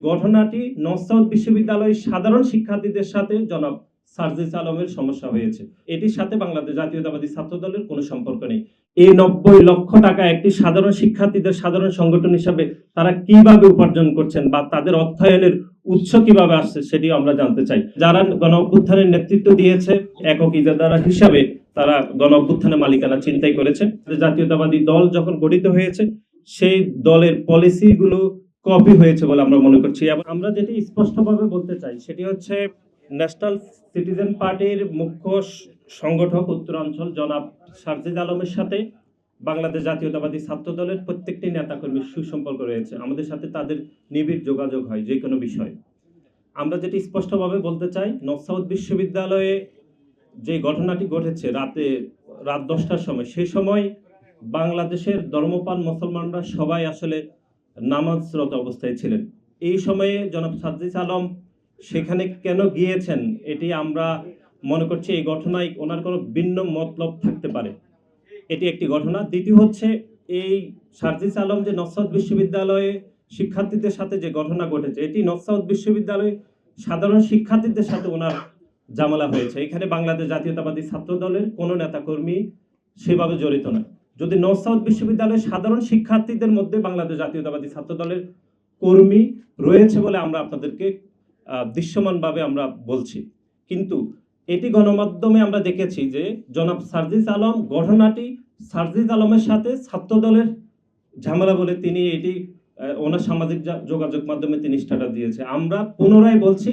ঘটনাটি north south বিশ্ববিদ্যালয়ের সাধারণ শিক্ষার্থীদের সাথে জনাব সার্জিস আলমের সমস্যা হয়েছে। এটির সাথে বাংলাদেশ জাতীয়তাবাদী ছাত্রদলের কোনো সম্পর্ক নেই। এই ৯০ লক্ষ টাকা একটি সাধারণ শিক্ষার্থীদের সাধারণ সংগঠন হিসাবে তারা কিভাবে উপার্জন করছেন বা তাদের অর্থায়নের উৎস কিভাবে আসছে সেটিও আমরা জানতে চাই। যারা গণ অভ্যুত্থানের নেতৃত্ব দিয়েছে একক ইজারা হিসাবে তারা গণ অভ্যুত্থানের মালিকানা ছিনতাই করেছে। জাতীয়তাবাদী দল যখন গঠিত হয়েছে সেই দলের পলিসিগুলো কপি হয়েছে বলে আমরা মনে করছি। এবং আমরা যেটি স্পষ্টভাবে বলতে চাই সেটি হচ্ছে ন্যাশনাল সিটিজেন পার্টির মুখ্য সংগঠক উত্তরাঞ্চল জনাব সার্জিস আলমের সাথে বাংলাদেশ জাতীয়তাবাদী ছাত্র দলের প্রত্যেকটি নেতাকর্মীর সুসম্পর্ক রয়েছে। আমাদের সাথে তাদের নিবিড় যোগাযোগ হয় যে কোনো বিষয়ে। আমরা যেটি স্পষ্টভাবে বলতে চাই, নর্থ সাউথ বিশ্ববিদ্যালয়ে যে ঘটনাটি ঘটেছে রাত 10টার সময়, সেই সময় বাংলাদেশের ধর্মপ্রাণ মুসলমানরা সবাই আসলে নামাজরত অবস্থায় ছিলেন। এই সময়ে জনাব সার্জিস আলম সেখানে কেন গিয়েছেন এটি আমরা মনে করছি এই ঘটনায় ওনার কোনো ভিন্ন মতলব থাকতে পারে। এটি একটি ঘটনা। দ্বিতীয় হচ্ছে এই সার্জিস আলম যে নর্থ সাউথ বিশ্ববিদ্যালয়ে শিক্ষার্থীদের সাথে যে ঘটনা ঘটেছে এটি নর্থ সাউথ বিশ্ববিদ্যালয়ে সাধারণ শিক্ষার্থীদের সাথে ওনার ঝামেলা হয়েছে। এখানে বাংলাদেশ জাতীয়তাবাদী ছাত্র দলের কোনো নেতাকর্মী সেভাবে জড়িত নয়। যদি নর্থ সাউথ বিশ্ববিদ্যালয়ের সাধারণ শিক্ষার্থীদের মধ্যে বাংলাদেশ জাতীয়তাবাদী ছাত্র দলের কর্মী রয়েছে বলে আমরা আপনাদেরকে দৃশ্যমানভাবে আমরা বলছি, কিন্তু এটি গণমাধ্যমে আমরা দেখেছি যে জনাব সার্জিস আলম ঘটনাটি সার্জিস আলমের সাথে ছাত্র দলের ঝামেলা বলে তিনি এটি ওনার সামাজিক যোগাযোগ মাধ্যমে তিনি স্ট্যাটাস দিয়েছে। আমরা পুনরায় বলছি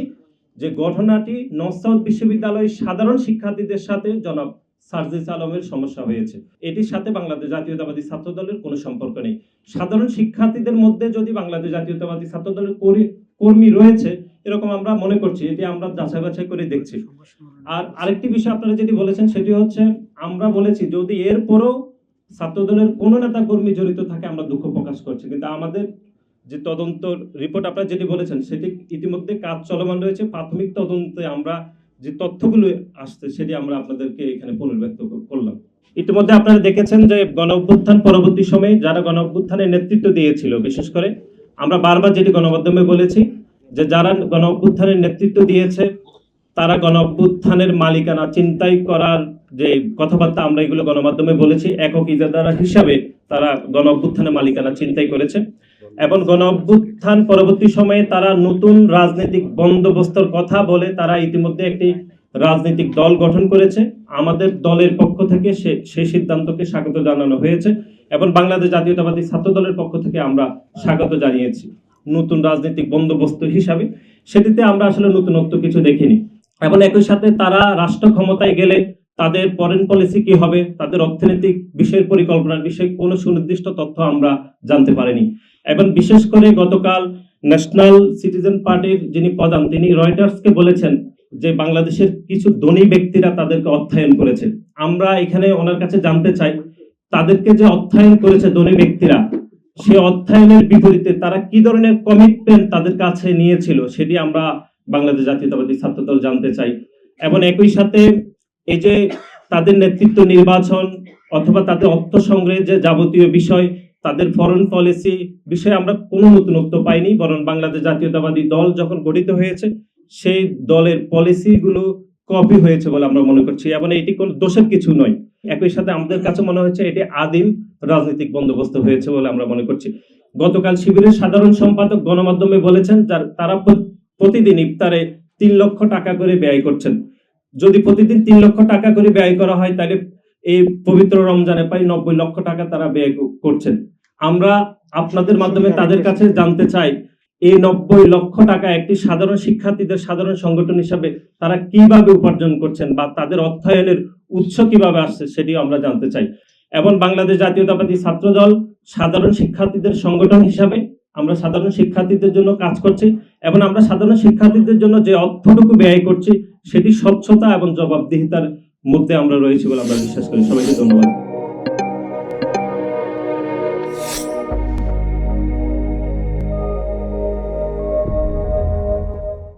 যে ঘটনাটি নর্থ সাউথ বিশ্ববিদ্যালয়ের সাধারণ শিক্ষার্থীদের সাথে জনাব সার্জিস আলমের সমস্যা হয়েছে। এটির সাথে বাংলাদেশ জাতীয়তাবাদী ছাত্র দলের কোনো সম্পর্ক নেই। সাধারণ শিক্ষার্থীদের মধ্যে যদি বাংলাদেশ জাতীয়তাবাদী ছাত্র দলের কর্মী রয়েছে এরকম আমরা মনে করছি, এটি আমরা যাচাই বাছাই করে দেখছি। আর আরেকটি বিষয় আপনারা যেটি বলেছেন সেটি হচ্ছে আমরা বলেছি যদি এরপরও ছাত্র দলের কোনো নেতা কর্মী জড়িত থাকে আমরা দুঃখ প্রকাশ করছি, কিন্তু আমাদের যে তদন্ত রিপোর্ট আপনারা যেটি বলেছেন সেটি ইতিমধ্যে কাজ চলমান রয়েছে। প্রাথমিক তদন্তে আমরা যে তথ্যগুলো আসছে সেটি আমরা আপনাদেরকে এখানে পুনর্ব্যক্ত করলাম। ইতিমধ্যে আপনারা দেখেছেন যে গণ অভ্যুত্থান পরবর্তী সময়ে যারা গণ অভ্যুত্থানের নেতৃত্ব দিয়েছিল, বিশেষ করে আমরা বারবার যেটি গণমাধ্যমে বলেছি যে যারা গণ অভ্যুত্থানের নেতৃত্ব দিয়েছে তারা গণ অভ্যুত্থানের মালিকানা ছিনতাই করার যে কথাবার্তা আমরা এগুলো গণমাধ্যমে বলেছি, একক ইজারা হিসাবে তারা গণ অভ্যুত্থানের মালিকানা ছিনতাই করেছে। এবং গণ অভ্যুত্থান পরবর্তী সময়ে তারা নতুন রাজনৈতিক বন্দোবস্তর কথা বলে তারা ইতিমধ্যে একটি রাজনৈতিক দল গঠন করেছে। আমাদের দলের পক্ষ থেকে সেই সিদ্ধান্তকে স্বাগত জানানো হয়েছে এবং বাংলাদেশ জাতীয়তাবাদী ছাত্র দলের পক্ষ থেকে আমরা স্বাগত জানিয়েছি নতুন রাজনৈতিক বন্দোবস্ত হিসাবে। সেটিতে আমরা আসলে নতুনত্ব কিছু দেখিনি। এবং একই সাথে তারা রাষ্ট্র ক্ষমতায় গেলে তাদের ফরেন পলিসি কি হবে, তাদের অর্থনৈতিক বিষয়ের পরিকল্পনার বিষয়ে কোনো সুনির্দিষ্ট তথ্য আমরা জানতে পারিনি। এবং বিশেষ করে গতকাল ন্যাশনাল সিটিজেন পার্টির যিনি প্রধান তিনি রয়টার্সকে বলেছেন যে বাংলাদেশের কিছু ধনী ব্যক্তিরা তাদেরকে অর্থায়ন করেছে। আমরা এখানে ওনার কাছে জানতে চাই তাদেরকে যে অর্থায়ন করেছে ধনী ব্যক্তিরা, সে অর্থায়নের বিপরীতে তারা কি ধরনের কমিটমেন্ট তাদের কাছে নিয়েছিল সেটি আমরা বাংলাদেশ জাতীয়তাবাদী ছাত্র দল জানতে চাই। এবং একই সাথে এই যে তাদের নেতৃত্ব নির্বাচন অথবা তাদের অর্থ সংগ্রহের যে যাবতীয় বিষয়, তাদের ফরেন পলিসি বিষয়ে আমরা কোনো নতুনত্ব পাইনি, বরং বাংলাদেশ জাতীয়তাবাদী দল যখন গঠিত হয়েছে সেই দলের পলিসিগুলো কপি হয়েছে বলে আমরা মনে করছি এবং এটি কোনো দোষের কিছু নয়। একই সাথে আমাদের কাছে মনে হচ্ছে এটি আদিম রাজনৈতিক বন্দোবস্ত হয়েছে বলে আমরা মনে করছি। গতকাল শিবিরের সাধারণ সম্পাদক গণমাধ্যমে বলেছেন তারা প্রতিদিন ইফতারে 3 লক্ষ টাকা করে ব্যয় করছেন। যদি প্রতিদিন 3 লক্ষ টাকা করে ব্যয় করা হয় তাহলে এই পবিত্র রমজানে প্রায় 90 লক্ষ টাকা তারা ব্যয় করছেন। আমরা আপনাদের মাধ্যমে তাদের কাছে জানতে চাই এই 90 লক্ষ টাকা একটি সাধারণ শিক্ষার্থীদের সাধারণ সংগঠন হিসাবে তারা কিভাবে উপার্জন করছেন বা তাদের অর্থায়নের উৎস কিভাবে আসছে সেটিও আমরা জানতে চাই। এবং বাংলাদেশ জাতীয়তাবাদী ছাত্র দল সাধারণ শিক্ষার্থীদের সংগঠন হিসাবে আমরা সাধারণ শিক্ষার্থীদের জন্য কাজ করছি এবং আমরা সাধারণ শিক্ষার্থীদের জন্য যে অর্থটুকু ব্যয় করছি সেটি স্বচ্ছতা এবং জবাবদিহিতার মধ্যে আমরা রয়েছি বলে আমরা বিশ্বাস করি। সবাইকে ধন্যবাদ।